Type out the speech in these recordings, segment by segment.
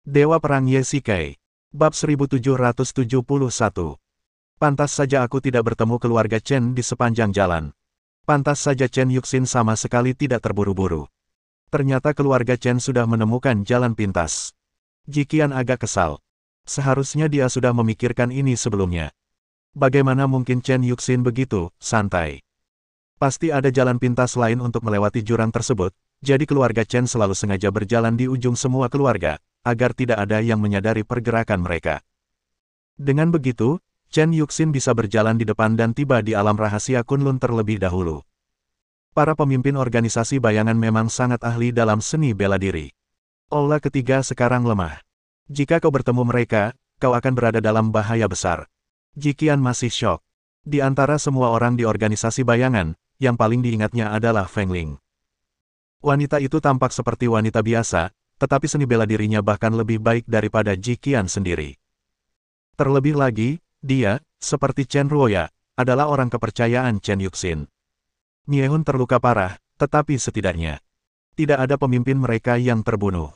Dewa Perang Ye Shikai. Bab 1771. Pantas saja aku tidak bertemu keluarga Chen di sepanjang jalan. Pantas saja Chen Yuxin sama sekali tidak terburu-buru. Ternyata keluarga Chen sudah menemukan jalan pintas. Jiqian agak kesal. Seharusnya dia sudah memikirkan ini sebelumnya. Bagaimana mungkin Chen Yuxin begitu santai? Pasti ada jalan pintas lain untuk melewati jurang tersebut, jadi keluarga Chen selalu sengaja berjalan di ujung semua keluarga, agar tidak ada yang menyadari pergerakan mereka. Dengan begitu, Chen Yuxin bisa berjalan di depan dan tiba di alam rahasia Kunlun terlebih dahulu. Para pemimpin organisasi bayangan memang sangat ahli dalam seni bela diri. Aula ketiga sekarang lemah. Jika kau bertemu mereka, kau akan berada dalam bahaya besar. Jiqian masih syok. Di antara semua orang di organisasi bayangan, yang paling diingatnya adalah Feng Ling. Wanita itu tampak seperti wanita biasa, tetapi seni bela dirinya bahkan lebih baik daripada Jiqian sendiri. Terlebih lagi, dia, seperti Chen Ruoya, adalah orang kepercayaan Chen Yuxin. Miehun terluka parah, tetapi setidaknya tidak ada pemimpin mereka yang terbunuh.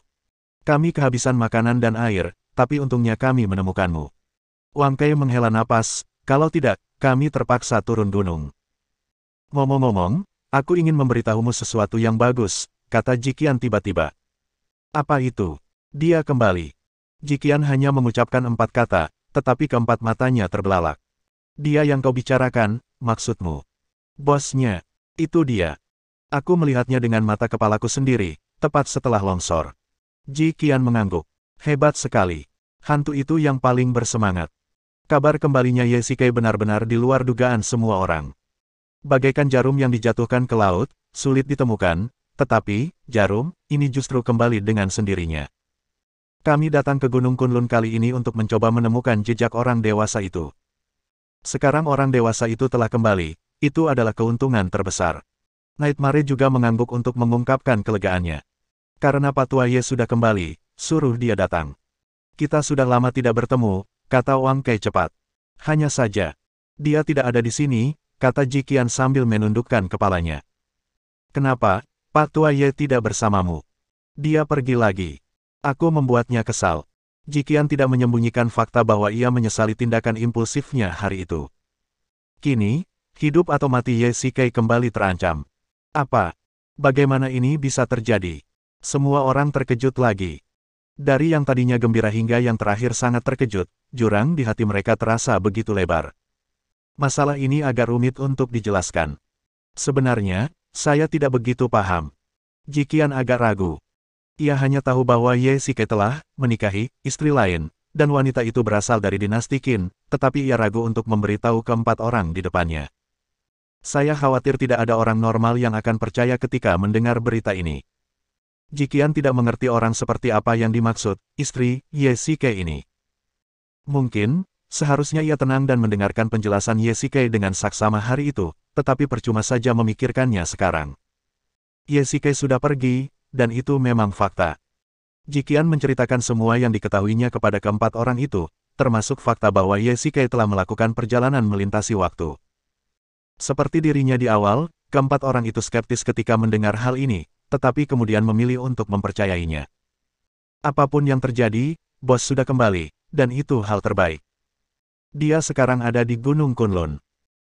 Kami kehabisan makanan dan air, tapi untungnya kami menemukanmu. Wang Kai menghela napas, kalau tidak, kami terpaksa turun gunung. Ngomong-ngomong, aku ingin memberitahumu sesuatu yang bagus, kata Jiqian tiba-tiba. Apa itu? Dia kembali. Jiqian hanya mengucapkan 4 kata, tetapi keempat matanya terbelalak. Dia yang kau bicarakan, maksudmu? Bosnya. Itu dia. Aku melihatnya dengan mata kepalaku sendiri, tepat setelah longsor. Jiqian mengangguk. Hebat sekali. Hantu itu yang paling bersemangat. Kabar kembalinya Ye Shikai benar-benar di luar dugaan semua orang. Bagaikan jarum yang dijatuhkan ke laut, sulit ditemukan, tetapi, jarum, ini justru kembali dengan sendirinya. Kami datang ke Gunung Kunlun kali ini untuk mencoba menemukan jejak orang dewasa itu. Sekarang orang dewasa itu telah kembali, itu adalah keuntungan terbesar. Nightmare juga mengangguk untuk mengungkapkan kelegaannya. Karena Patua Ye sudah kembali, suruh dia datang. Kita sudah lama tidak bertemu, kata Wang Kai cepat. Hanya saja, dia tidak ada di sini, kata Jiqian sambil menundukkan kepalanya. Kenapa, Patua Ye tidak bersamamu? Dia pergi lagi. Aku membuatnya kesal. Jiqian tidak menyembunyikan fakta bahwa ia menyesali tindakan impulsifnya hari itu. Kini, hidup atau mati Ye Shikai kembali terancam. Apa? Bagaimana ini bisa terjadi? Semua orang terkejut lagi. Dari yang tadinya gembira hingga yang terakhir sangat terkejut, jurang di hati mereka terasa begitu lebar. Masalah ini agak rumit untuk dijelaskan. Sebenarnya, saya tidak begitu paham. Jiqian agak ragu. Ia hanya tahu bahwa Ye Shikai telah menikahi istri lain, dan wanita itu berasal dari dinasti Qin, tetapi ia ragu untuk memberitahu keempat orang di depannya. Saya khawatir tidak ada orang normal yang akan percaya ketika mendengar berita ini. Jiqian tidak mengerti orang seperti apa yang dimaksud, istri Ye Shikai ini. Mungkin, seharusnya ia tenang dan mendengarkan penjelasan Ye Shikai dengan saksama hari itu, tetapi percuma saja memikirkannya sekarang. Ye Shikai sudah pergi, dan itu memang fakta. Jiqian menceritakan semua yang diketahuinya kepada keempat orang itu, termasuk fakta bahwa Ye Shikai telah melakukan perjalanan melintasi waktu. Seperti dirinya di awal, keempat orang itu skeptis ketika mendengar hal ini, tetapi kemudian memilih untuk mempercayainya. Apapun yang terjadi, bos sudah kembali, dan itu hal terbaik. Dia sekarang ada di Gunung Kunlun.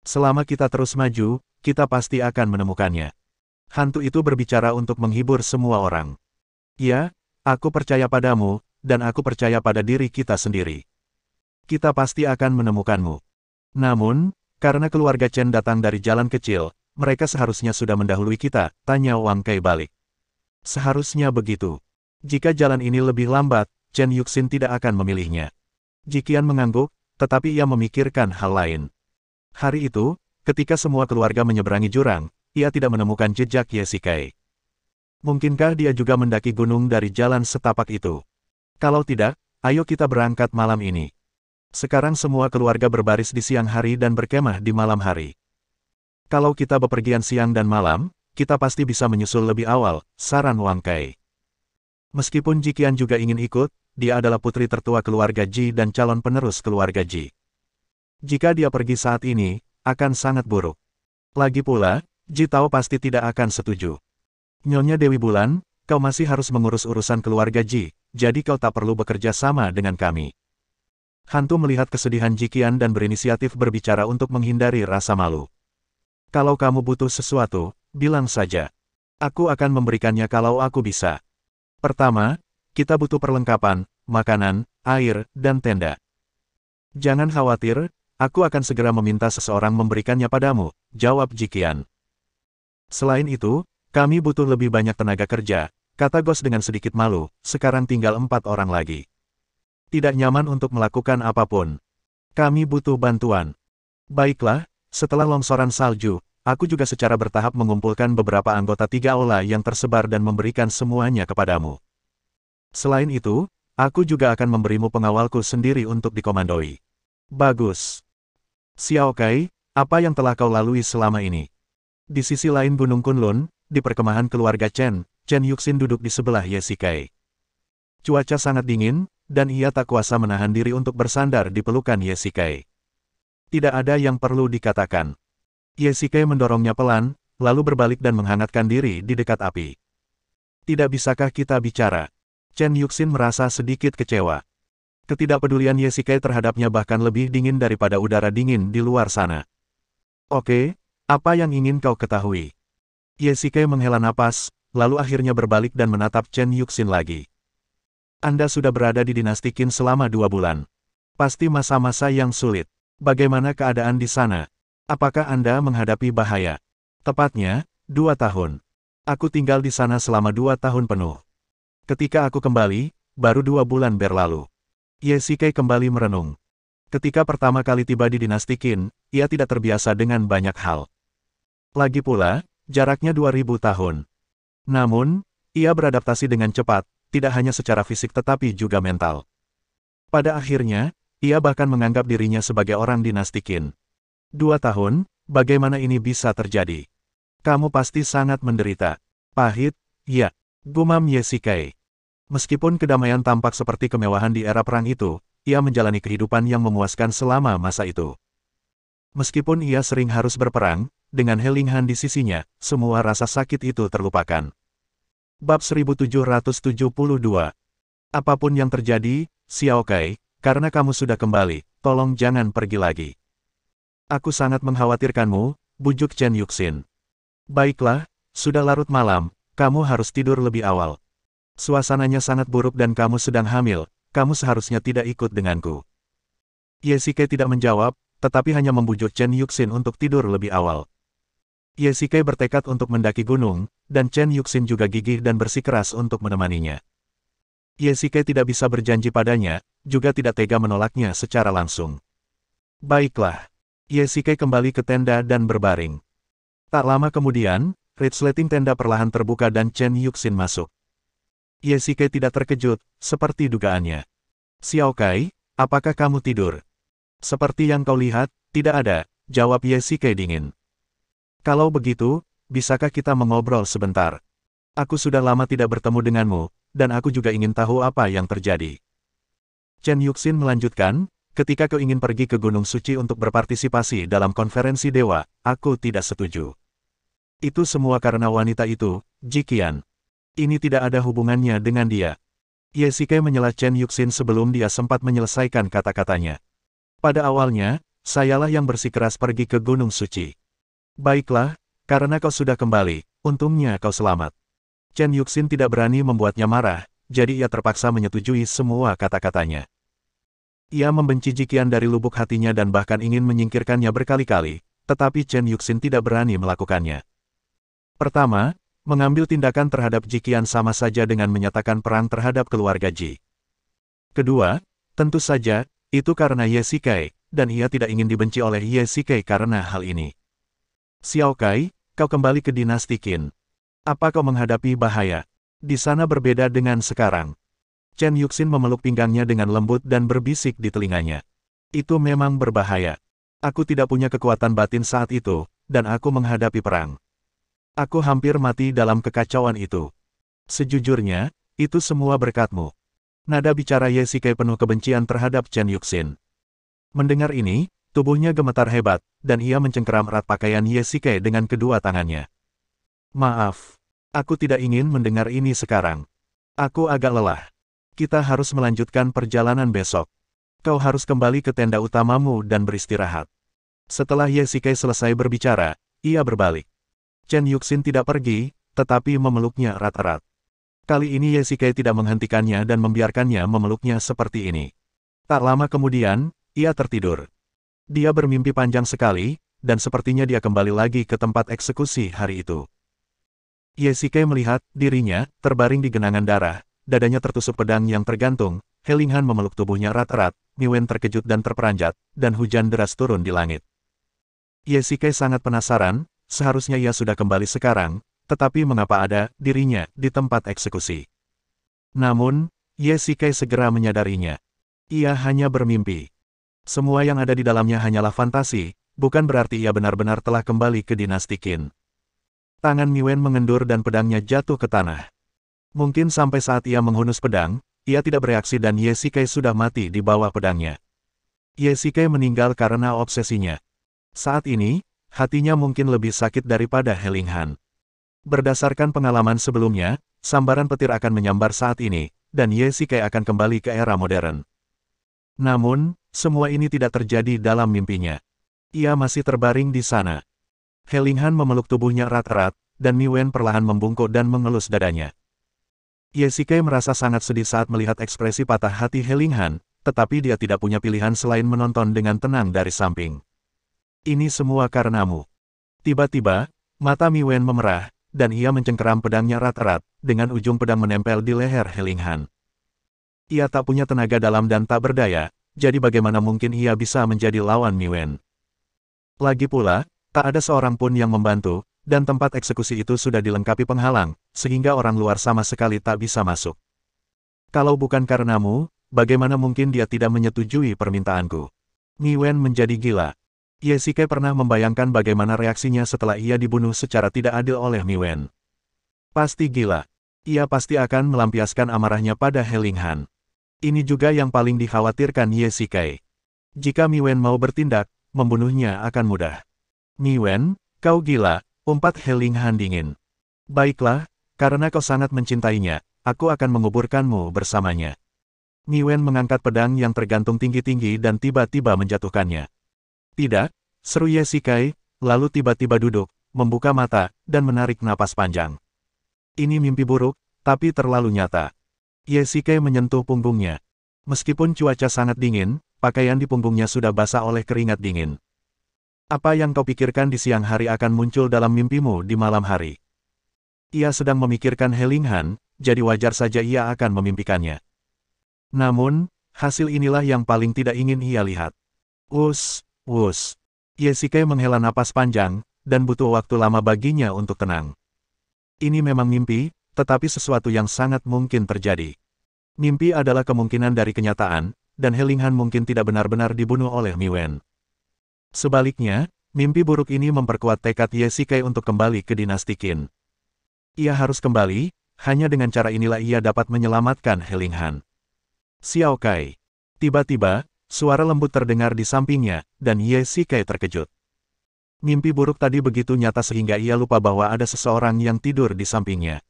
Selama kita terus maju, kita pasti akan menemukannya. Hantu itu berbicara untuk menghibur semua orang. Ya, aku percaya padamu, dan aku percaya pada diri kita sendiri. Kita pasti akan menemukanmu. Namun, karena keluarga Chen datang dari jalan kecil, mereka seharusnya sudah mendahului kita, tanya Wang Kai balik. Seharusnya begitu. Jika jalan ini lebih lambat, Chen Yuxin tidak akan memilihnya. Jiqian mengangguk, tetapi ia memikirkan hal lain. Hari itu, ketika semua keluarga menyeberangi jurang, ia tidak menemukan jejak Ye Shikai. Mungkinkah dia juga mendaki gunung dari jalan setapak itu? Kalau tidak, ayo kita berangkat malam ini. Sekarang semua keluarga berbaris di siang hari dan berkemah di malam hari. Kalau kita bepergian siang dan malam, kita pasti bisa menyusul lebih awal, saran Wang Kai. Meskipun Jiqian juga ingin ikut, dia adalah putri tertua keluarga Ji dan calon penerus keluarga Ji. Jika dia pergi saat ini, akan sangat buruk. Lagi pula, Ji Tao pasti tidak akan setuju. Nyonya Dewi Bulan, kau masih harus mengurus urusan keluarga Ji, jadi kau tak perlu bekerja sama dengan kami. Hantu melihat kesedihan Jiqian dan berinisiatif berbicara untuk menghindari rasa malu. Kalau kamu butuh sesuatu, bilang saja. Aku akan memberikannya kalau aku bisa. Pertama, kita butuh perlengkapan, makanan, air, dan tenda. Jangan khawatir, aku akan segera meminta seseorang memberikannya padamu, jawab Jiqian. Selain itu, kami butuh lebih banyak tenaga kerja, kata Ghost dengan sedikit malu, sekarang tinggal 4 orang lagi. Tidak nyaman untuk melakukan apapun. Kami butuh bantuan. Baiklah, setelah longsoran salju, aku juga secara bertahap mengumpulkan beberapa anggota 3 aula yang tersebar dan memberikan semuanya kepadamu. Selain itu, aku juga akan memberimu pengawalku sendiri untuk dikomandoi. Bagus. Xiao Kai, apa yang telah kau lalui selama ini? Di sisi lain Gunung Kunlun, di perkemahan keluarga Chen, Chen Yuxin duduk di sebelah Ye Shikai. Cuaca sangat dingin, dan ia tak kuasa menahan diri untuk bersandar di pelukan Ye Shikai. Tidak ada yang perlu dikatakan. Ye Shikai mendorongnya pelan, lalu berbalik dan menghangatkan diri di dekat api. Tidak bisakah kita bicara? Chen Yuxin merasa sedikit kecewa. Ketidakpedulian Ye Shikai terhadapnya bahkan lebih dingin daripada udara dingin di luar sana. Oke, apa yang ingin kau ketahui? Ye Shikai menghela napas, lalu akhirnya berbalik dan menatap Chen Yuxin lagi. Anda sudah berada di dinasti Qin selama 2 bulan. Pasti masa-masa yang sulit. Bagaimana keadaan di sana? Apakah Anda menghadapi bahaya? Tepatnya, 2 tahun. Aku tinggal di sana selama 2 tahun penuh. Ketika aku kembali, baru 2 bulan berlalu. Ye Shikai kembali merenung. Ketika pertama kali tiba di dinasti Qin, ia tidak terbiasa dengan banyak hal. Lagi pula, jaraknya 2000 tahun. Namun, ia beradaptasi dengan cepat, tidak hanya secara fisik tetapi juga mental. Pada akhirnya, ia bahkan menganggap dirinya sebagai orang dinasti Qin. 2 tahun, bagaimana ini bisa terjadi? Kamu pasti sangat menderita. Pahit, ya, gumam Ye Shikai. Meskipun kedamaian tampak seperti kemewahan di era perang itu, ia menjalani kehidupan yang memuaskan selama masa itu. Meskipun ia sering harus berperang, dengan He Linghan di sisinya, semua rasa sakit itu terlupakan. Bab 1772. Apapun yang terjadi, Xiao Kai, karena kamu sudah kembali, tolong jangan pergi lagi. Aku sangat mengkhawatirkanmu, bujuk Chen Yuxin. Baiklah, sudah larut malam, kamu harus tidur lebih awal. Suasananya sangat buruk dan kamu sedang hamil, kamu seharusnya tidak ikut denganku. Ye Shikai tidak menjawab, tetapi hanya membujuk Chen Yuxin untuk tidur lebih awal. Ye Shikai bertekad untuk mendaki gunung, dan Chen Yuxin juga gigih dan bersikeras untuk menemaninya. Ye Shikai tidak bisa berjanji padanya, juga tidak tega menolaknya secara langsung. Baiklah. Ye Shikai kembali ke tenda dan berbaring. Tak lama kemudian, resleting tenda perlahan terbuka dan Chen Yuxin masuk. Ye Shikai tidak terkejut, seperti dugaannya. Xiao Kai, apakah kamu tidur? Seperti yang kau lihat, tidak ada, jawab Ye Shikai dingin. Kalau begitu, bisakah kita mengobrol sebentar? Aku sudah lama tidak bertemu denganmu, dan aku juga ingin tahu apa yang terjadi. Chen Yuxin melanjutkan, ketika kau ingin pergi ke Gunung Suci untuk berpartisipasi dalam konferensi dewa, aku tidak setuju. Itu semua karena wanita itu, Jiqian. Ini tidak ada hubungannya dengan dia. Ye Shikai menyela Chen Yuxin sebelum dia sempat menyelesaikan kata-katanya. Pada awalnya, sayalah yang bersikeras pergi ke Gunung Suci. Baiklah, karena kau sudah kembali, untungnya kau selamat. Chen Yuxin tidak berani membuatnya marah, jadi ia terpaksa menyetujui semua kata-katanya. Ia membenci Jiqian dari lubuk hatinya dan bahkan ingin menyingkirkannya berkali-kali, tetapi Chen Yuxin tidak berani melakukannya. Pertama, mengambil tindakan terhadap Jiqian sama saja dengan menyatakan perang terhadap keluarga Ji. Kedua, tentu saja, itu karena Ye Shikai, dan ia tidak ingin dibenci oleh Ye Shikai karena hal ini. Xiao Kai, kau kembali ke dinasti Qin. Apa kau menghadapi bahaya? Di sana berbeda dengan sekarang. Chen Yuxin memeluk pinggangnya dengan lembut dan berbisik di telinganya. Itu memang berbahaya. Aku tidak punya kekuatan batin saat itu, dan aku menghadapi perang. Aku hampir mati dalam kekacauan itu. Sejujurnya, itu semua berkatmu. Nada bicara Ye Shikai penuh kebencian terhadap Chen Yuxin. Mendengar ini, tubuhnya gemetar hebat, dan ia mencengkeram erat pakaian Ye Shikai dengan kedua tangannya. Maaf, aku tidak ingin mendengar ini sekarang. Aku agak lelah. Kita harus melanjutkan perjalanan besok. Kau harus kembali ke tenda utamamu dan beristirahat. Setelah Ye Shikai selesai berbicara, ia berbalik. Chen Yuxin tidak pergi, tetapi memeluknya erat-erat. Kali ini Ye Shikai tidak menghentikannya dan membiarkannya memeluknya seperti ini. Tak lama kemudian, ia tertidur. Dia bermimpi panjang sekali, dan sepertinya dia kembali lagi ke tempat eksekusi hari itu. Ye Shikai melihat dirinya terbaring di genangan darah, dadanya tertusuk pedang yang tergantung, He Linghan memeluk tubuhnya erat-erat, Mi Wen terkejut dan terperanjat, dan hujan deras turun di langit. Ye Shikai sangat penasaran, seharusnya ia sudah kembali sekarang, tetapi mengapa ada dirinya di tempat eksekusi. Namun, Ye Shikai segera menyadarinya. Ia hanya bermimpi. Semua yang ada di dalamnya hanyalah fantasi, bukan berarti ia benar-benar telah kembali ke dinasti Qin. Tangan Mi Wen mengendur dan pedangnya jatuh ke tanah. Mungkin sampai saat ia menghunus pedang, ia tidak bereaksi dan Ye Shikai sudah mati di bawah pedangnya. Ye Shikai meninggal karena obsesinya. Saat ini, hatinya mungkin lebih sakit daripada He Linghan. Berdasarkan pengalaman sebelumnya, sambaran petir akan menyambar saat ini, dan Ye Shikai akan kembali ke era modern. Namun, semua ini tidak terjadi dalam mimpinya. Ia masih terbaring di sana. He Linghan memeluk tubuhnya erat-erat, dan Mi Wen perlahan membungkuk dan mengelus dadanya. Ye Shikai merasa sangat sedih saat melihat ekspresi patah hati He Linghan, tetapi dia tidak punya pilihan selain menonton dengan tenang dari samping. Ini semua karenamu. Tiba-tiba, mata Mi Wen memerah, dan ia mencengkeram pedangnya erat-erat, dengan ujung pedang menempel di leher He Linghan. Ia tak punya tenaga dalam dan tak berdaya, jadi bagaimana mungkin ia bisa menjadi lawan Mi Wen. Lagi pula, tak ada seorang pun yang membantu, dan tempat eksekusi itu sudah dilengkapi penghalang, sehingga orang luar sama sekali tak bisa masuk. Kalau bukan karenamu, bagaimana mungkin dia tidak menyetujui permintaanku? Mi Wen menjadi gila. Ye Shikai pernah membayangkan bagaimana reaksinya setelah ia dibunuh secara tidak adil oleh Mi Wen. Pasti gila. Ia pasti akan melampiaskan amarahnya pada He Linghan. Ini juga yang paling dikhawatirkan Ye Shikai. Jika Mi Wen mau bertindak, membunuhnya akan mudah. Mi Wen, kau gila, umpat He Linghan dingin. Baiklah, karena kau sangat mencintainya, aku akan menguburkanmu bersamanya. Mi Wen mengangkat pedang yang tergantung tinggi-tinggi dan tiba-tiba menjatuhkannya. Tidak, seru Ye Shikai, lalu tiba-tiba duduk, membuka mata, dan menarik napas panjang. Ini mimpi buruk, tapi terlalu nyata. Ye Shikai menyentuh punggungnya. Meskipun cuaca sangat dingin, pakaian di punggungnya sudah basah oleh keringat dingin. Apa yang kau pikirkan di siang hari akan muncul dalam mimpimu di malam hari? Ia sedang memikirkan He Linghan, jadi wajar saja ia akan memimpikannya. Namun, hasil inilah yang paling tidak ingin ia lihat. Wus. Ye Shikai menghela napas panjang, dan butuh waktu lama baginya untuk tenang. Ini memang mimpi, tetapi sesuatu yang sangat mungkin terjadi. Mimpi adalah kemungkinan dari kenyataan, dan He Linghan mungkin tidak benar-benar dibunuh oleh Mi Wen. Sebaliknya, mimpi buruk ini memperkuat tekad Ye Shikai untuk kembali ke dinasti Qin. Ia harus kembali, hanya dengan cara inilah ia dapat menyelamatkan He Linghan. Xiao Kai. Tiba-tiba, suara lembut terdengar di sampingnya, dan Ye Shikai terkejut. Mimpi buruk tadi begitu nyata sehingga ia lupa bahwa ada seseorang yang tidur di sampingnya.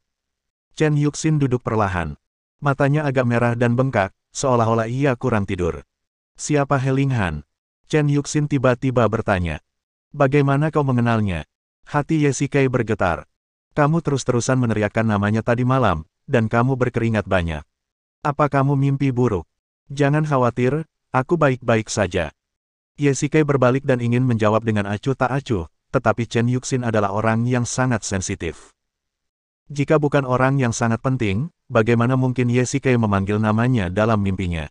Chen Yuxin duduk perlahan. Matanya agak merah dan bengkak, seolah-olah ia kurang tidur. Siapa He Linghan? Chen Yuxin tiba-tiba bertanya. Bagaimana kau mengenalnya? Hati Ye Shikai bergetar. Kamu terus-terusan meneriakkan namanya tadi malam, dan kamu berkeringat banyak. Apa kamu mimpi buruk? Jangan khawatir, aku baik-baik saja. Ye Shikai berbalik dan ingin menjawab dengan acuh tak acuh, tetapi Chen Yuxin adalah orang yang sangat sensitif. Jika bukan orang yang sangat penting, bagaimana mungkin Ye Shikai memanggil namanya dalam mimpinya?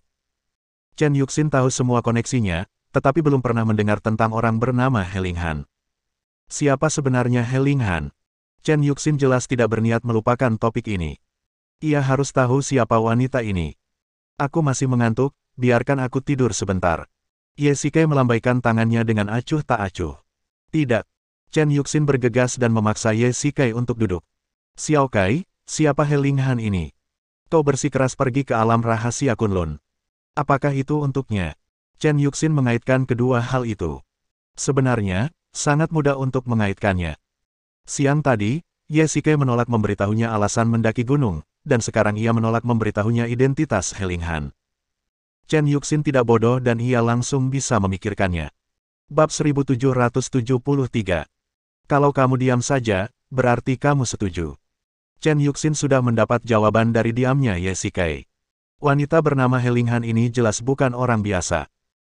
Chen Yuxin tahu semua koneksinya, tetapi belum pernah mendengar tentang orang bernama He Linghan. Siapa sebenarnya He Linghan? Chen Yuxin jelas tidak berniat melupakan topik ini. Ia harus tahu siapa wanita ini. Aku masih mengantuk, biarkan aku tidur sebentar. Ye Shikai melambaikan tangannya dengan acuh tak acuh. Tidak. Chen Yuxin bergegas dan memaksa Ye Shikai untuk duduk. Xiao Kai, siapa He Linghan ini? Kau bersikeras pergi ke alam rahasia Kunlun. Apakah itu untuknya? Chen Yuxin mengaitkan kedua hal itu. Sebenarnya, sangat mudah untuk mengaitkannya. Siang tadi, Ye Shikai menolak memberitahunya alasan mendaki gunung, dan sekarang ia menolak memberitahunya identitas He Linghan. Chen Yuxin tidak bodoh dan ia langsung bisa memikirkannya. Bab 1773. Kalau kamu diam saja, berarti kamu setuju. Chen Yuxin sudah mendapat jawaban dari diamnya Ye Shikai. Wanita bernama He Linghan ini jelas bukan orang biasa.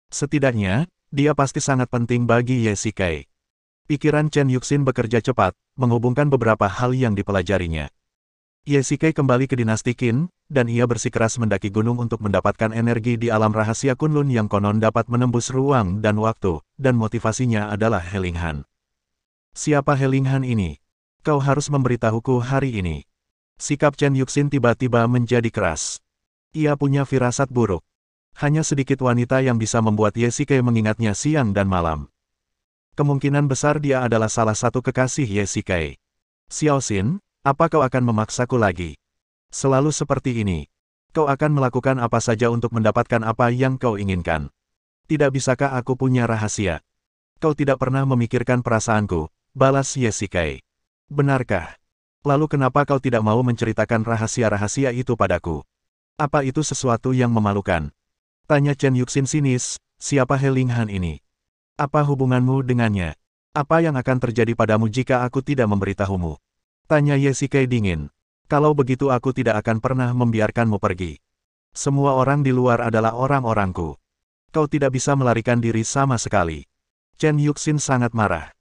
Setidaknya, dia pasti sangat penting bagi Ye Shikai. Pikiran Chen Yuxin bekerja cepat, menghubungkan beberapa hal yang dipelajarinya. Ye Shikai kembali ke dinasti Qin, dan ia bersikeras mendaki gunung untuk mendapatkan energi di alam rahasia Kunlun yang konon dapat menembus ruang dan waktu, dan motivasinya adalah He Linghan. Siapa He Linghan ini? Kau harus memberitahuku hari ini. Sikap Chen Yuxin tiba-tiba menjadi keras. Ia punya firasat buruk. Hanya sedikit wanita yang bisa membuat Ye Shikai mengingatnya siang dan malam. Kemungkinan besar dia adalah salah satu kekasih Ye Shikai. Xiao Xin, apa kau akan memaksaku lagi? Selalu seperti ini. Kau akan melakukan apa saja untuk mendapatkan apa yang kau inginkan. Tidak bisakah aku punya rahasia? Kau tidak pernah memikirkan perasaanku, balas Ye Shikai. Benarkah? Lalu kenapa kau tidak mau menceritakan rahasia-rahasia itu padaku? Apa itu sesuatu yang memalukan? Tanya Chen Yuxin sinis, siapa He Linghan ini? Apa hubunganmu dengannya? Apa yang akan terjadi padamu jika aku tidak memberitahumu? Tanya Ye Shikai dingin. Kalau begitu aku tidak akan pernah membiarkanmu pergi. Semua orang di luar adalah orang-orangku. Kau tidak bisa melarikan diri sama sekali. Chen Yuxin sangat marah.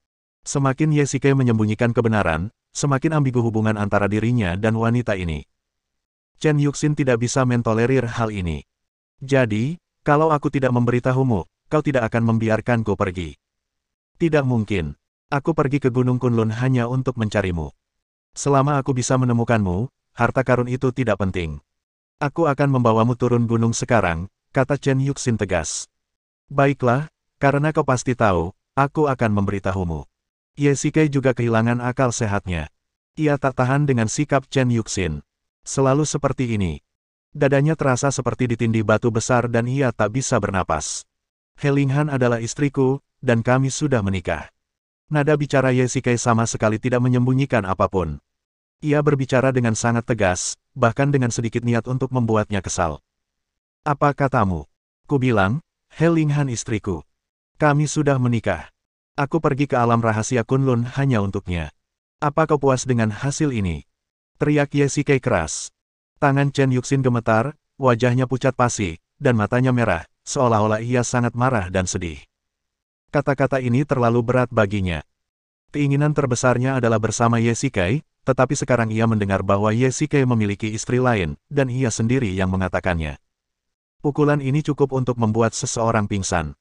Semakin Ye Shikai menyembunyikan kebenaran, semakin ambigu hubungan antara dirinya dan wanita ini. Chen Yuxin tidak bisa mentolerir hal ini. Jadi, kalau aku tidak memberitahumu, kau tidak akan membiarkanku pergi. Tidak mungkin. Aku pergi ke Gunung Kunlun hanya untuk mencarimu. Selama aku bisa menemukanmu, harta karun itu tidak penting. Aku akan membawamu turun gunung sekarang, kata Chen Yuxin tegas. Baiklah, karena kau pasti tahu, aku akan memberitahumu. Ye Shikai juga kehilangan akal sehatnya. Ia tak tahan dengan sikap Chen Yuxin. Selalu seperti ini. Dadanya terasa seperti ditindih batu besar dan ia tak bisa bernapas. He Linghan adalah istriku, dan kami sudah menikah. Nada bicara Ye Shikai sama sekali tidak menyembunyikan apapun. Ia berbicara dengan sangat tegas, bahkan dengan sedikit niat untuk membuatnya kesal. Apa katamu? Ku bilang, He Linghan istriku. Kami sudah menikah. Aku pergi ke alam rahasia Kunlun hanya untuknya. Apa kau puas dengan hasil ini? Teriak Ye Shikai keras. Tangan Chen Yuxin gemetar, wajahnya pucat pasi, dan matanya merah, seolah-olah ia sangat marah dan sedih. Kata-kata ini terlalu berat baginya. Keinginan terbesarnya adalah bersama Ye Shikai, tetapi sekarang ia mendengar bahwa Ye Shikai memiliki istri lain, dan ia sendiri yang mengatakannya. Pukulan ini cukup untuk membuat seseorang pingsan.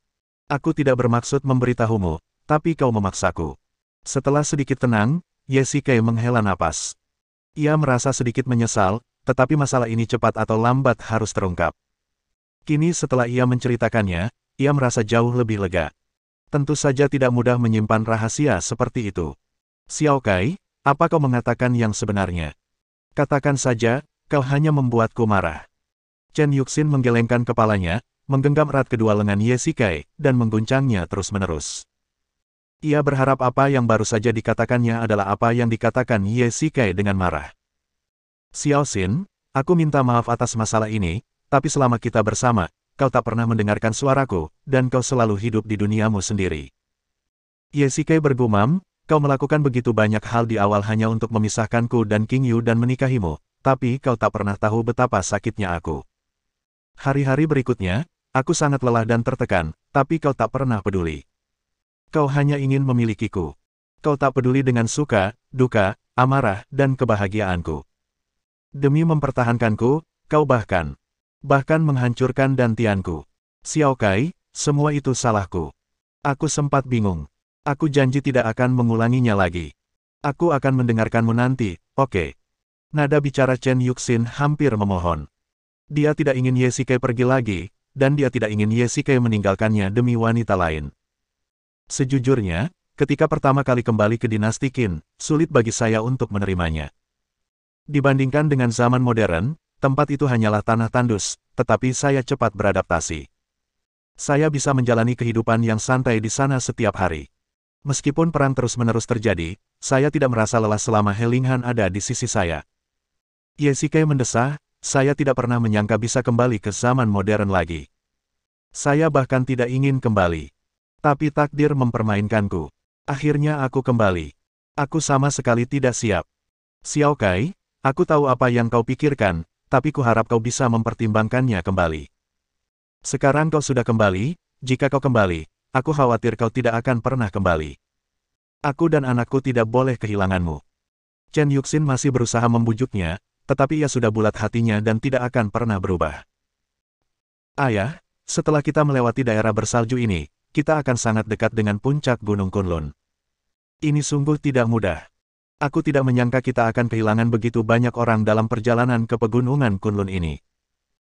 Aku tidak bermaksud memberitahumu, tapi kau memaksaku. Setelah sedikit tenang, Ye Shikai menghela napas. Ia merasa sedikit menyesal, tetapi masalah ini cepat atau lambat harus terungkap. Kini setelah ia menceritakannya, ia merasa jauh lebih lega. Tentu saja tidak mudah menyimpan rahasia seperti itu. Xiao Kai, apa kau mengatakan yang sebenarnya? Katakan saja, kau hanya membuatku marah. Chen Yuxin menggelengkan kepalanya, menggenggam erat kedua lengan Ye Shikai, dan mengguncangnya terus-menerus. Ia berharap apa yang baru saja dikatakannya adalah apa yang dikatakan Ye Shikai dengan marah. Xiao Xin, aku minta maaf atas masalah ini, tapi selama kita bersama, kau tak pernah mendengarkan suaraku, dan kau selalu hidup di duniamu sendiri. Ye Shikai bergumam, kau melakukan begitu banyak hal di awal hanya untuk memisahkanku dan King Yu dan menikahimu, tapi kau tak pernah tahu betapa sakitnya aku. Hari-hari berikutnya, aku sangat lelah dan tertekan, tapi kau tak pernah peduli. Kau hanya ingin memilikiku. Kau tak peduli dengan suka, duka, amarah, dan kebahagiaanku. Demi mempertahankanku, kau bahkan menghancurkan dantianku. Xiao Kai, semua itu salahku. Aku sempat bingung. Aku janji tidak akan mengulanginya lagi. Aku akan mendengarkanmu nanti, oke? Nada bicara Chen Yuxin hampir memohon. Dia tidak ingin Ye Shikai pergi lagi, dan dia tidak ingin Ye Shikai meninggalkannya demi wanita lain. Sejujurnya, ketika pertama kali kembali ke dinasti Qin, sulit bagi saya untuk menerimanya. Dibandingkan dengan zaman modern, tempat itu hanyalah tanah tandus, tetapi saya cepat beradaptasi. Saya bisa menjalani kehidupan yang santai di sana setiap hari. Meskipun perang terus-menerus terjadi, saya tidak merasa lelah selama He Linghan ada di sisi saya. Yesike mendesah, saya tidak pernah menyangka bisa kembali ke zaman modern lagi. Saya bahkan tidak ingin kembali. Tapi takdir mempermainkanku. Akhirnya aku kembali. Aku sama sekali tidak siap. Xiao Kai, aku tahu apa yang kau pikirkan, tapi kuharap kau bisa mempertimbangkannya kembali. Sekarang kau sudah kembali, jika kau kembali, aku khawatir kau tidak akan pernah kembali. Aku dan anakku tidak boleh kehilanganmu. Chen Yuxin masih berusaha membujuknya, tetapi ia sudah bulat hatinya dan tidak akan pernah berubah. Ayah, setelah kita melewati daerah bersalju ini, kita akan sangat dekat dengan puncak Gunung Kunlun. Ini sungguh tidak mudah. Aku tidak menyangka kita akan kehilangan begitu banyak orang dalam perjalanan ke pegunungan Kunlun ini.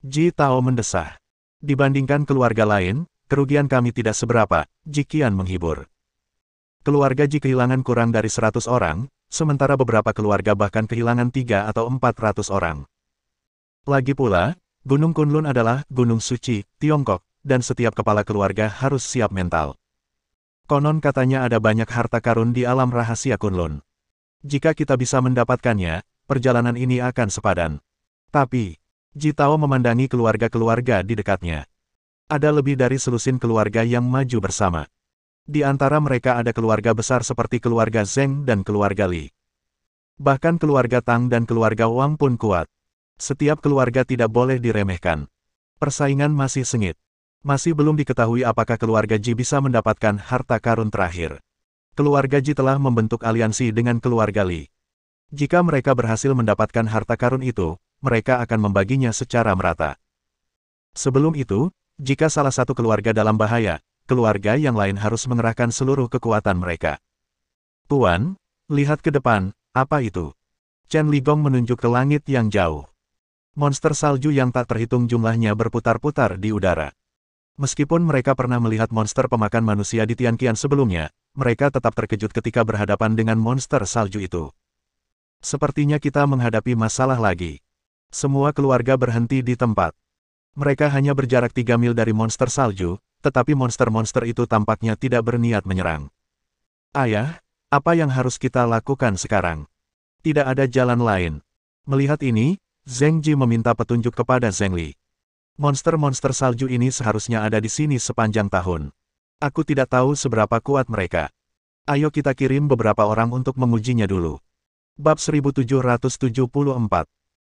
Ji Tao mendesah. Dibandingkan keluarga lain, kerugian kami tidak seberapa, Ji Qian menghibur. Keluarga Ji kehilangan kurang dari 100 orang, sementara beberapa keluarga bahkan kehilangan 3 atau 400 orang. Lagi pula, Gunung Kunlun adalah gunung suci, Tiongkok, dan setiap kepala keluarga harus siap mental. Konon katanya ada banyak harta karun di alam rahasia Kunlun. Jika kita bisa mendapatkannya, perjalanan ini akan sepadan. Tapi, Ji Tao memandangi keluarga-keluarga di dekatnya. Ada lebih dari selusin keluarga yang maju bersama. Di antara mereka ada keluarga besar seperti keluarga Zheng dan keluarga Li. Bahkan keluarga Tang dan keluarga Wang pun kuat. Setiap keluarga tidak boleh diremehkan. Persaingan masih sengit. Masih belum diketahui apakah keluarga Ji bisa mendapatkan harta karun terakhir. Keluarga Ji telah membentuk aliansi dengan keluarga Li. Jika mereka berhasil mendapatkan harta karun itu, mereka akan membaginya secara merata. Sebelum itu, jika salah satu keluarga dalam bahaya, keluarga yang lain harus mengerahkan seluruh kekuatan mereka. Tuan, lihat ke depan, apa itu? Chen Ligong menunjuk ke langit yang jauh. Monster salju yang tak terhitung jumlahnya berputar-putar di udara. Meskipun mereka pernah melihat monster pemakan manusia di Tianqian sebelumnya, mereka tetap terkejut ketika berhadapan dengan monster salju itu. Sepertinya kita menghadapi masalah lagi. Semua keluarga berhenti di tempat. Mereka hanya berjarak 3 mil dari monster salju, tetapi monster-monster itu tampaknya tidak berniat menyerang. Ayah, apa yang harus kita lakukan sekarang? Tidak ada jalan lain. Melihat ini, Zheng Ji meminta petunjuk kepada Zheng Li. Monster-monster salju ini seharusnya ada di sini sepanjang tahun. Aku tidak tahu seberapa kuat mereka. Ayo kita kirim beberapa orang untuk mengujinya dulu. Bab 1774.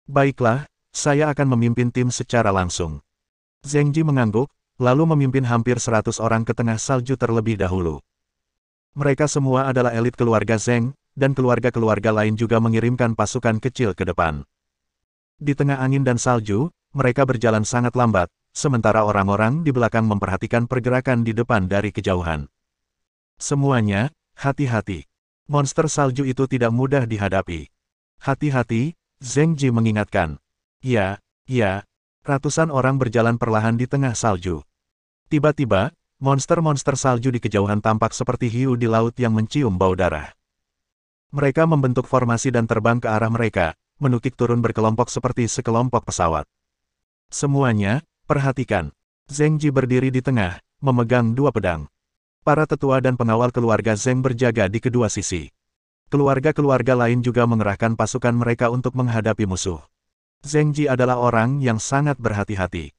Baiklah, saya akan memimpin tim secara langsung. Zheng Ji mengangguk, lalu memimpin hampir 100 orang ke tengah salju terlebih dahulu. Mereka semua adalah elit keluarga Zheng, dan keluarga-keluarga lain juga mengirimkan pasukan kecil ke depan. Di tengah angin dan salju, mereka berjalan sangat lambat, sementara orang-orang di belakang memperhatikan pergerakan di depan dari kejauhan. Semuanya, hati-hati. Monster salju itu tidak mudah dihadapi. Hati-hati, Zheng Ji mengingatkan. Ya, ratusan orang berjalan perlahan di tengah salju. Tiba-tiba, monster-monster salju di kejauhan tampak seperti hiu di laut yang mencium bau darah. Mereka membentuk formasi dan terbang ke arah mereka, menukik turun berkelompok seperti sekelompok pesawat. Semuanya, perhatikan. Zheng Ji berdiri di tengah, memegang 2 pedang. Para tetua dan pengawal keluarga Zheng berjaga di kedua sisi. Keluarga-keluarga lain juga mengerahkan pasukan mereka untuk menghadapi musuh. Zheng Ji adalah orang yang sangat berhati-hati.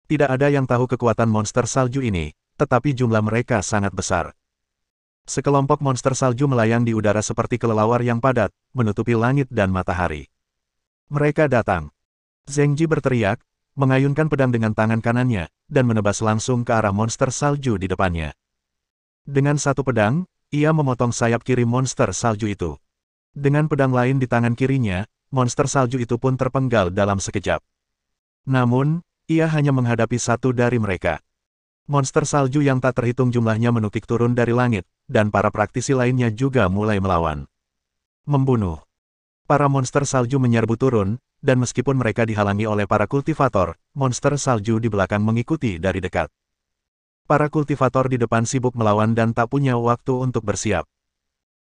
Tidak ada yang tahu kekuatan monster salju ini, tetapi jumlah mereka sangat besar. Sekelompok monster salju melayang di udara seperti kelelawar yang padat, menutupi langit dan matahari. Mereka datang. Zheng Ji berteriak, mengayunkan pedang dengan tangan kanannya, dan menebas langsung ke arah monster salju di depannya. Dengan satu pedang, ia memotong sayap kiri monster salju itu. Dengan pedang lain di tangan kirinya, monster salju itu pun terpenggal dalam sekejap. Namun, ia hanya menghadapi satu dari mereka. Monster salju yang tak terhitung jumlahnya menukik turun dari langit, dan para praktisi lainnya juga mulai melawan. Membunuh. Para monster salju menyerbu turun, dan meskipun mereka dihalangi oleh para kultivator, monster salju di belakang mengikuti dari dekat. Para kultivator di depan sibuk melawan dan tak punya waktu untuk bersiap.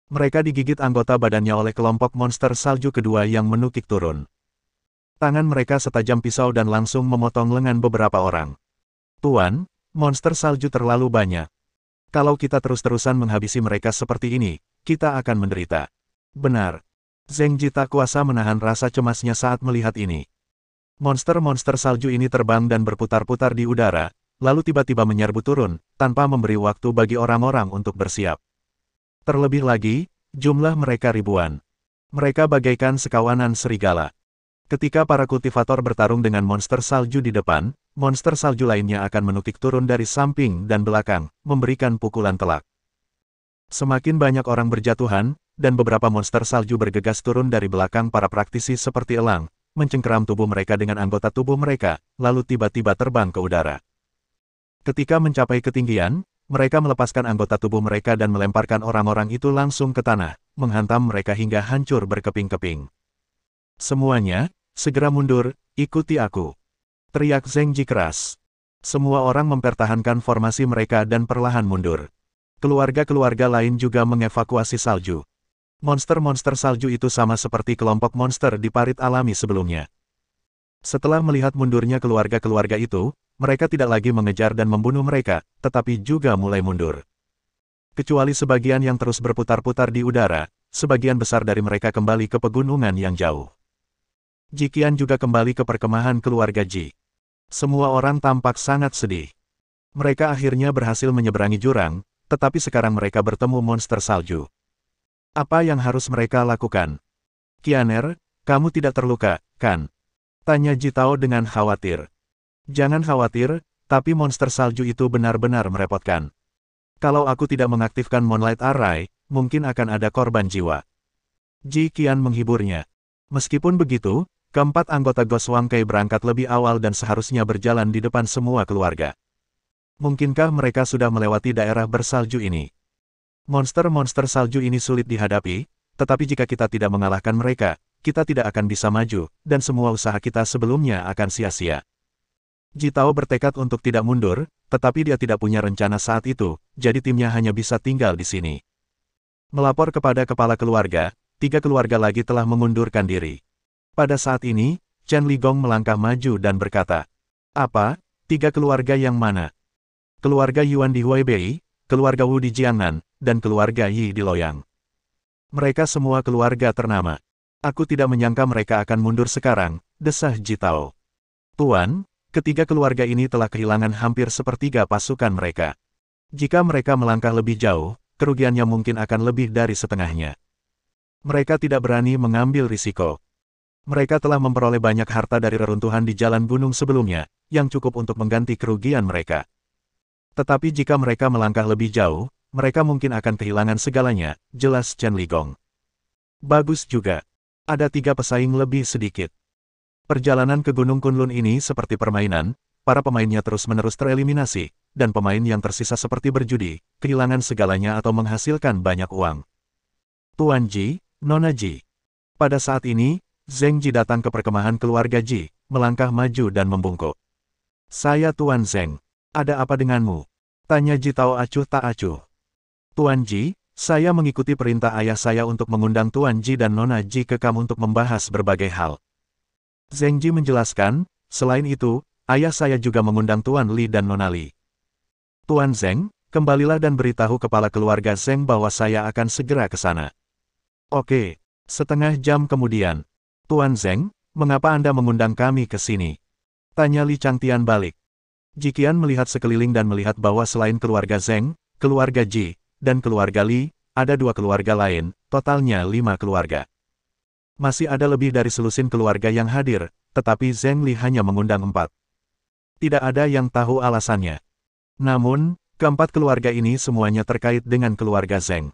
Mereka digigit anggota badannya oleh kelompok monster salju kedua yang menukik turun. Tangan mereka setajam pisau dan langsung memotong lengan beberapa orang. Tuan, monster salju terlalu banyak. Kalau kita terus-terusan menghabisi mereka seperti ini, kita akan menderita. Benar. Zheng Ji tak kuasa menahan rasa cemasnya saat melihat ini. Monster-monster salju ini terbang dan berputar-putar di udara, lalu tiba-tiba menyerbu turun, tanpa memberi waktu bagi orang-orang untuk bersiap. Terlebih lagi, jumlah mereka ribuan. Mereka bagaikan sekawanan serigala. Ketika para kultivator bertarung dengan monster salju di depan, monster salju lainnya akan menukik turun dari samping dan belakang, memberikan pukulan telak. Semakin banyak orang berjatuhan, dan beberapa monster salju bergegas turun dari belakang para praktisi seperti elang, mencengkeram tubuh mereka dengan anggota tubuh mereka, lalu tiba-tiba terbang ke udara. Ketika mencapai ketinggian, mereka melepaskan anggota tubuh mereka dan melemparkan orang-orang itu langsung ke tanah, menghantam mereka hingga hancur berkeping-keping. Semuanya, segera mundur, ikuti aku. Teriak Zheng Ji keras. Semua orang mempertahankan formasi mereka dan perlahan mundur. Keluarga-keluarga lain juga mengevakuasi salju. Monster-monster salju itu sama seperti kelompok monster di parit alami sebelumnya. Setelah melihat mundurnya keluarga-keluarga itu, mereka tidak lagi mengejar dan membunuh mereka, tetapi juga mulai mundur. Kecuali sebagian yang terus berputar-putar di udara, sebagian besar dari mereka kembali ke pegunungan yang jauh. Ji Qian juga kembali ke perkemahan keluarga Ji. Semua orang tampak sangat sedih. Mereka akhirnya berhasil menyeberangi jurang, tetapi sekarang mereka bertemu monster salju. Apa yang harus mereka lakukan? Qianer, kamu tidak terluka, kan? Tanya Ji Tao dengan khawatir. Jangan khawatir, tapi monster salju itu benar-benar merepotkan. Kalau aku tidak mengaktifkan Moonlight Array, mungkin akan ada korban jiwa. Ji Qian menghiburnya. Meskipun begitu, keempat anggota Ghost Wang Kai berangkat lebih awal dan seharusnya berjalan di depan semua keluarga. Mungkinkah mereka sudah melewati daerah bersalju ini? Monster-monster salju ini sulit dihadapi, tetapi jika kita tidak mengalahkan mereka, kita tidak akan bisa maju, dan semua usaha kita sebelumnya akan sia-sia. Ji Tao bertekad untuk tidak mundur, tetapi dia tidak punya rencana saat itu, jadi timnya hanya bisa tinggal di sini. Melapor kepada kepala keluarga, 3 keluarga lagi telah mengundurkan diri. Pada saat ini, Chen Ligong melangkah maju dan berkata, "Apa? 3 keluarga yang mana?" Keluarga Yuan di Huaibei, keluarga Wu di Jiangnan, dan keluarga Yi di Loyang. Mereka semua keluarga ternama. Aku tidak menyangka mereka akan mundur sekarang, desah Ji Tao. Tuan, ketiga keluarga ini telah kehilangan hampir sepertiga pasukan mereka. Jika mereka melangkah lebih jauh, kerugiannya mungkin akan lebih dari setengahnya. Mereka tidak berani mengambil risiko. Mereka telah memperoleh banyak harta dari reruntuhan di jalan gunung sebelumnya, yang cukup untuk mengganti kerugian mereka. Tetapi jika mereka melangkah lebih jauh, mereka mungkin akan kehilangan segalanya, jelas Chen Ligong. Bagus juga. Ada 3 pesaing lebih sedikit. Perjalanan ke Gunung Kunlun ini seperti permainan, para pemainnya terus-menerus tereliminasi, dan pemain yang tersisa seperti berjudi, kehilangan segalanya atau menghasilkan banyak uang. Tuan Ji, Nona Ji. Pada saat ini, Zheng Ji datang ke perkemahan keluarga Ji, melangkah maju dan membungkuk. "Saya Tuan Zheng. Ada apa denganmu?" Tanya Ji Tao acuh tak acuh. "Tuan Ji, saya mengikuti perintah ayah saya untuk mengundang Tuan Ji dan Nona Ji ke Kam untuk membahas berbagai hal." Zheng Ji menjelaskan, "Selain itu, ayah saya juga mengundang Tuan Li dan Nona Li." "Tuan Zheng, kembalilah dan beritahu kepala keluarga Zheng bahwa saya akan segera ke sana." "Oke." Setengah jam kemudian, "Tuan Zheng, mengapa Anda mengundang kami ke sini?" Tanya Li Changtian balik. Ji Qian melihat sekeliling dan melihat bahwa selain keluarga Zheng, keluarga Ji, dan keluarga Li, ada 2 keluarga lain, totalnya 5 keluarga. Masih ada lebih dari selusin keluarga yang hadir, tetapi Zheng Li hanya mengundang 4. Tidak ada yang tahu alasannya. Namun, keempat keluarga ini semuanya terkait dengan keluarga Zheng.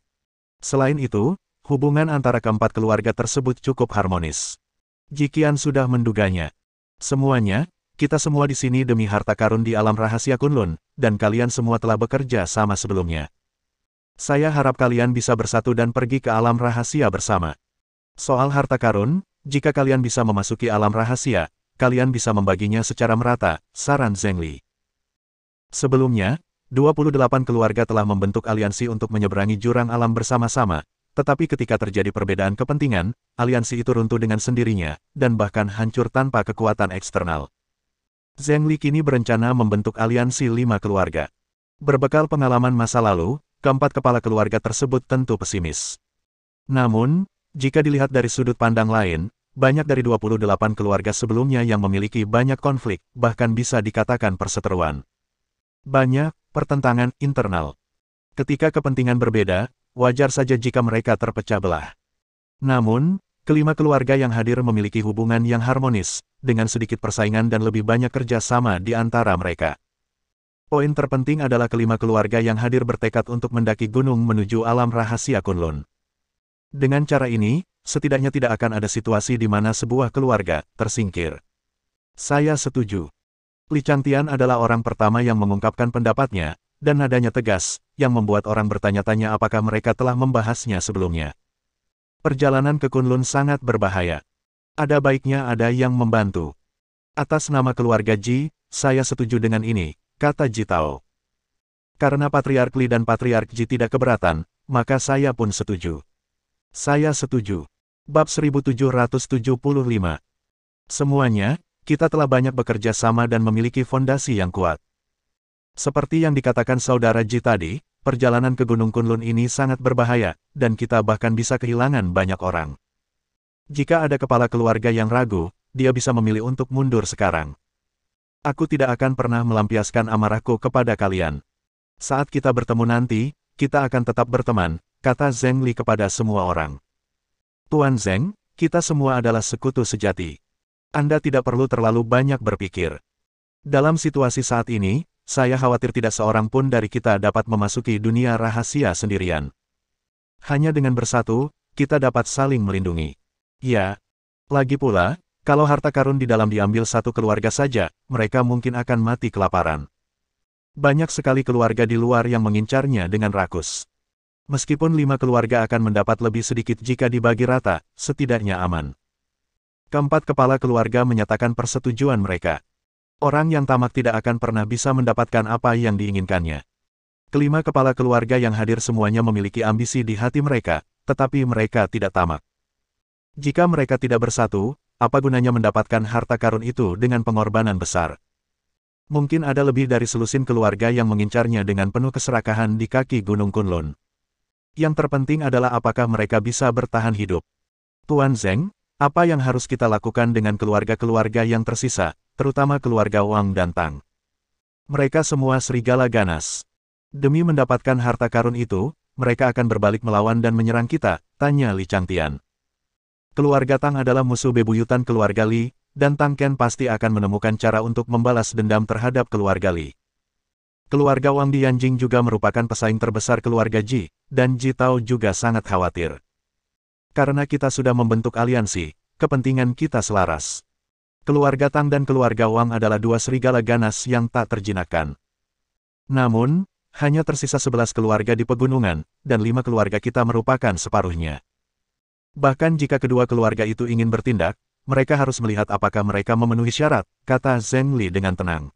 Selain itu, hubungan antara keempat keluarga tersebut cukup harmonis. Ji Qian sudah menduganya. Semuanya, kita semua di sini demi harta karun di alam rahasia Kunlun, dan kalian semua telah bekerja sama sebelumnya. Saya harap kalian bisa bersatu dan pergi ke alam rahasia bersama. Soal harta karun, jika kalian bisa memasuki alam rahasia, kalian bisa membaginya secara merata, saran Zheng Li. Sebelumnya, 28 keluarga telah membentuk aliansi untuk menyeberangi jurang alam bersama-sama, tetapi ketika terjadi perbedaan kepentingan, aliansi itu runtuh dengan sendirinya, dan bahkan hancur tanpa kekuatan eksternal. Zheng Li kini berencana membentuk aliansi 5 keluarga. Berbekal pengalaman masa lalu, keempat kepala keluarga tersebut tentu pesimis. Namun, Jika dilihat dari sudut pandang lain, banyak dari 28 keluarga sebelumnya yang memiliki banyak konflik, bahkan bisa dikatakan perseteruan. Banyak pertentangan internal. Ketika kepentingan berbeda, wajar saja jika mereka terpecah belah. Namun, kelima keluarga yang hadir memiliki hubungan yang harmonis, dengan sedikit persaingan dan lebih banyak kerja sama di antara mereka. Poin terpenting adalah kelima keluarga yang hadir bertekad untuk mendaki gunung menuju alam rahasia Kunlun. Dengan cara ini, setidaknya tidak akan ada situasi di mana sebuah keluarga tersingkir. Saya setuju. Li Changtian adalah orang pertama yang mengungkapkan pendapatnya, dan nadanya tegas, yang membuat orang bertanya-tanya apakah mereka telah membahasnya sebelumnya. Perjalanan ke Kunlun sangat berbahaya. Ada baiknya ada yang membantu. Atas nama keluarga Ji, saya setuju dengan ini, kata Ji Tao. Karena Patriark Li dan Patriark Ji tidak keberatan, maka saya pun setuju. Saya setuju. Bab 1775. Semuanya, kita telah banyak bekerja sama dan memiliki fondasi yang kuat. Seperti yang dikatakan saudara Ji tadi, perjalanan ke Gunung Kunlun ini sangat berbahaya, dan kita bahkan bisa kehilangan banyak orang. Jika ada kepala keluarga yang ragu, dia bisa memilih untuk mundur sekarang. Aku tidak akan pernah melampiaskan amarahku kepada kalian. Saat kita bertemu nanti, kita akan tetap berteman, kata Zheng Li kepada semua orang. Tuan Zheng, kita semua adalah sekutu sejati. Anda tidak perlu terlalu banyak berpikir. Dalam situasi saat ini, saya khawatir tidak seorang pun dari kita dapat memasuki dunia rahasia sendirian. Hanya dengan bersatu, kita dapat saling melindungi. Ya, lagi pula, kalau harta karun di dalam diambil satu keluarga saja, mereka mungkin akan mati kelaparan. Banyak sekali keluarga di luar yang mengincarnya dengan rakus. Meskipun 5 keluarga akan mendapat lebih sedikit jika dibagi rata, setidaknya aman. Keempat kepala keluarga menyatakan persetujuan mereka. Orang yang tamak tidak akan pernah bisa mendapatkan apa yang diinginkannya. Kelima kepala keluarga yang hadir semuanya memiliki ambisi di hati mereka, tetapi mereka tidak tamak. Jika mereka tidak bersatu, apa gunanya mendapatkan harta karun itu dengan pengorbanan besar? Mungkin ada lebih dari selusin keluarga yang mengincarnya dengan penuh keserakahan di kaki Gunung Kunlun. Yang terpenting adalah apakah mereka bisa bertahan hidup. Tuan Zheng, apa yang harus kita lakukan dengan keluarga-keluarga yang tersisa, terutama keluarga Wang dan Tang? Mereka semua serigala ganas. Demi mendapatkan harta karun itu, mereka akan berbalik melawan dan menyerang kita, tanya Li Changtian. Keluarga Tang adalah musuh bebuyutan keluarga Li, dan Tang Ken pasti akan menemukan cara untuk membalas dendam terhadap keluarga Li. Keluarga Wang Dianjing juga merupakan pesaing terbesar keluarga Ji, dan Ji Tao juga sangat khawatir. Karena kita sudah membentuk aliansi, kepentingan kita selaras. Keluarga Tang dan keluarga Wang adalah dua serigala ganas yang tak terjinakkan. Namun, hanya tersisa 11 keluarga di pegunungan, dan 5 keluarga kita merupakan separuhnya. Bahkan jika kedua keluarga itu ingin bertindak, mereka harus melihat apakah mereka memenuhi syarat, kata Zheng Li dengan tenang.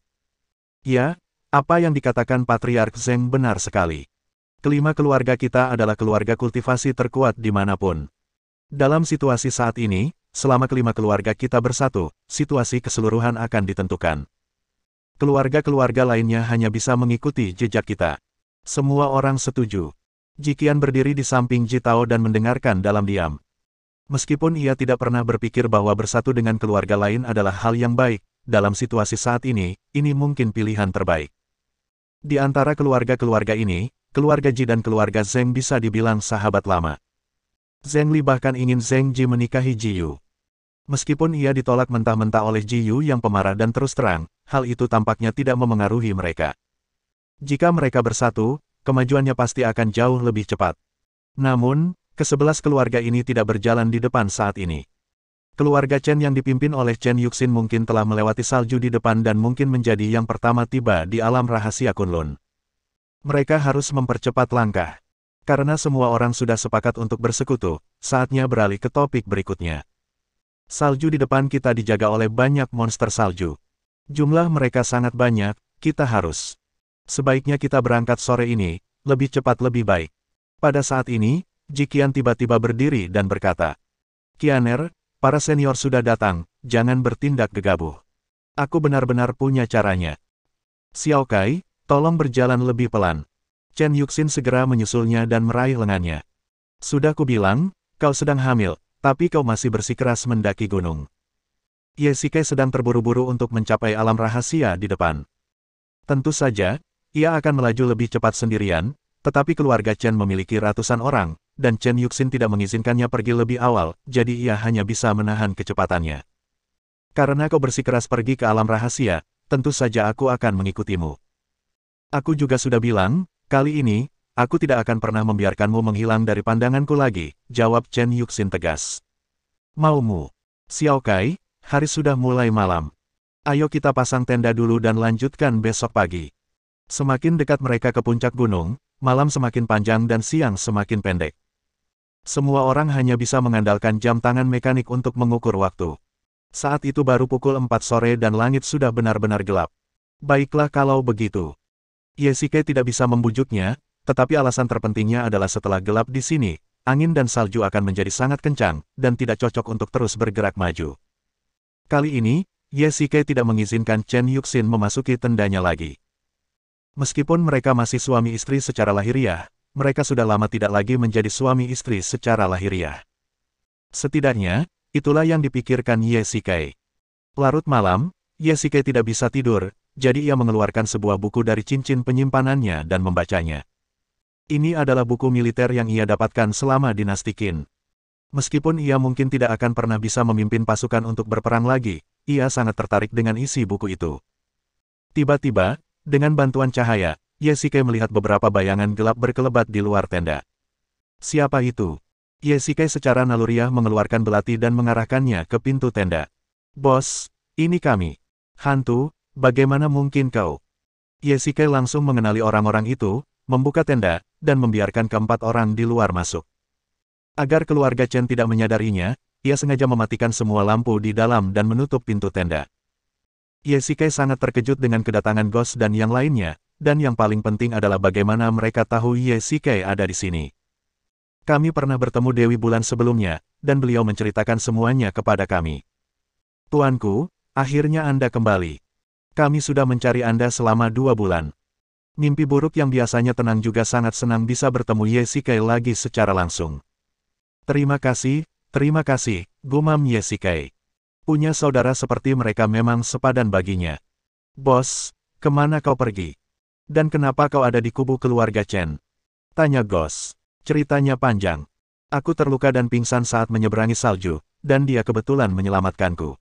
Ya, apa yang dikatakan Patriark Zheng benar sekali. Kelima keluarga kita adalah keluarga kultivasi terkuat dimanapun. Dalam situasi saat ini, selama kelima keluarga kita bersatu, situasi keseluruhan akan ditentukan. Keluarga-keluarga lainnya hanya bisa mengikuti jejak kita. Semua orang setuju. Ji Qian berdiri di samping Ji Tao dan mendengarkan dalam diam. Meskipun ia tidak pernah berpikir bahwa bersatu dengan keluarga lain adalah hal yang baik, dalam situasi saat ini mungkin pilihan terbaik. Di antara keluarga-keluarga ini, keluarga Ji dan keluarga Zheng bisa dibilang sahabat lama. Zheng Li bahkan ingin Zheng Ji menikahi Ji Yu. Meskipun ia ditolak mentah-mentah oleh Ji Yu yang pemarah dan terus terang, hal itu tampaknya tidak memengaruhi mereka. Jika mereka bersatu, kemajuannya pasti akan jauh lebih cepat. Namun, ke-11 keluarga ini tidak berjalan di depan saat ini. Keluarga Chen yang dipimpin oleh Chen Yuxin mungkin telah melewati salju di depan dan mungkin menjadi yang pertama tiba di alam rahasia Kunlun. Mereka harus mempercepat langkah. Karena semua orang sudah sepakat untuk bersekutu, saatnya beralih ke topik berikutnya. Salju di depan kita dijaga oleh banyak monster salju. Jumlah mereka sangat banyak, kita harus. Sebaiknya kita berangkat sore ini, lebih cepat lebih baik. Pada saat ini, Ji Qian tiba-tiba berdiri dan berkata, "Qianer, para senior sudah datang, jangan bertindak gegabah. Aku benar-benar punya caranya. Xiao Kai, tolong berjalan lebih pelan." Chen Yuxin segera menyusulnya dan meraih lengannya. "Sudah kubilang, kau sedang hamil, tapi kau masih bersikeras mendaki gunung. Ye Shikai sedang terburu-buru untuk mencapai alam rahasia di depan. Tentu saja, ia akan melaju lebih cepat sendirian, tetapi keluarga Chen memiliki ratusan orang, dan Chen Yuxin tidak mengizinkannya pergi lebih awal, jadi ia hanya bisa menahan kecepatannya. Karena kau bersikeras pergi ke alam rahasia, tentu saja aku akan mengikutimu. Aku juga sudah bilang, kali ini, aku tidak akan pernah membiarkanmu menghilang dari pandanganku lagi, jawab Chen Yuxin tegas. Maumu? Xiao Kai, hari sudah mulai malam. Ayo kita pasang tenda dulu dan lanjutkan besok pagi. Semakin dekat mereka ke puncak gunung, malam semakin panjang dan siang semakin pendek. Semua orang hanya bisa mengandalkan jam tangan mekanik untuk mengukur waktu. Saat itu baru pukul 4 sore dan langit sudah benar-benar gelap. Baiklah kalau begitu. Ye Shikai tidak bisa membujuknya, tetapi alasan terpentingnya adalah setelah gelap di sini, angin dan salju akan menjadi sangat kencang, dan tidak cocok untuk terus bergerak maju. Kali ini, Ye Shikai tidak mengizinkan Chen Yuxin memasuki tendanya lagi. Meskipun mereka masih suami istri secara lahiriah, mereka sudah lama tidak lagi menjadi suami istri secara lahiriah. Setidaknya, itulah yang dipikirkan Ye Shikai. Larut malam, Ye Shikai tidak bisa tidur, jadi ia mengeluarkan sebuah buku dari cincin penyimpanannya dan membacanya. Ini adalah buku militer yang ia dapatkan selama dinasti Qin. Meskipun ia mungkin tidak akan pernah bisa memimpin pasukan untuk berperang lagi, ia sangat tertarik dengan isi buku itu. Tiba-tiba, dengan bantuan cahaya, Ye Shikai melihat beberapa bayangan gelap berkelebat di luar tenda. Siapa itu? Ye Shikai secara naluriah mengeluarkan belati dan mengarahkannya ke pintu tenda. Bos, ini kami. Hantu, bagaimana mungkin kau? Ye Shikai langsung mengenali orang-orang itu, membuka tenda, dan membiarkan keempat orang di luar masuk. Agar keluarga Chen tidak menyadarinya, ia sengaja mematikan semua lampu di dalam dan menutup pintu tenda. Ye Shikai sangat terkejut dengan kedatangan Ghost dan yang lainnya, dan yang paling penting adalah bagaimana mereka tahu Ye Shikai ada di sini. Kami pernah bertemu Dewi Bulan sebelumnya, dan beliau menceritakan semuanya kepada kami. Tuanku, akhirnya Anda kembali. Kami sudah mencari Anda selama 2 bulan. Mimpi buruk yang biasanya tenang juga sangat senang bisa bertemu Ye Shikai lagi secara langsung. Terima kasih, gumam Ye Shikai. Punya saudara seperti mereka memang sepadan baginya. Bos, kemana kau pergi? Dan kenapa kau ada di kubu keluarga Chen? Tanya Ghost. Ceritanya panjang. Aku terluka dan pingsan saat menyeberangi salju, dan dia kebetulan menyelamatkanku.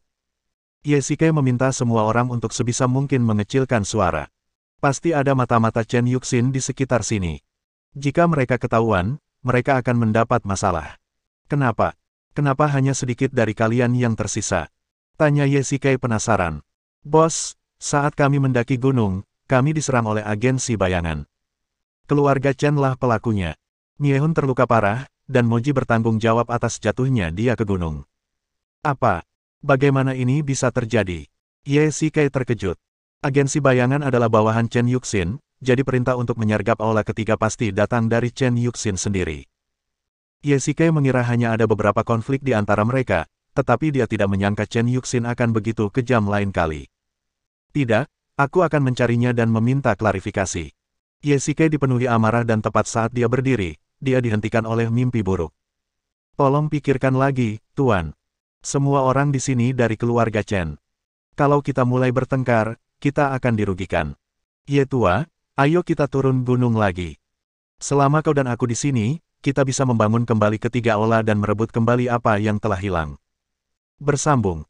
Ye Shikai meminta semua orang untuk sebisa mungkin mengecilkan suara. Pasti ada mata-mata Chen Yuxin di sekitar sini. Jika mereka ketahuan, mereka akan mendapat masalah. Kenapa? Kenapa hanya sedikit dari kalian yang tersisa? Tanya Ye Shikai penasaran. Bos, saat kami mendaki gunung, kami diserang oleh agensi bayangan. Keluarga Chen lah pelakunya. Miehun terluka parah, dan Moji bertanggung jawab atas jatuhnya dia ke gunung. Apa? Bagaimana ini bisa terjadi? Ye Shikai terkejut. Agensi bayangan adalah bawahan Chen Yuxin, jadi perintah untuk menyergap aula ketiga pasti datang dari Chen Yuxin sendiri. Ye Shikai mengira hanya ada beberapa konflik di antara mereka, tetapi dia tidak menyangka Chen Yuxin akan begitu kejam lain kali. Tidak, aku akan mencarinya dan meminta klarifikasi. Ye Shikai dipenuhi amarah dan tepat saat dia berdiri, dia dihentikan oleh mimpi buruk. Tolong pikirkan lagi, Tuan. Semua orang di sini dari keluarga Chen. Kalau kita mulai bertengkar, kita akan dirugikan. Ye Tua, ayo kita turun gunung lagi. Selama kau dan aku di sini, kita bisa membangun kembali ketiga aula dan merebut kembali apa yang telah hilang. Bersambung.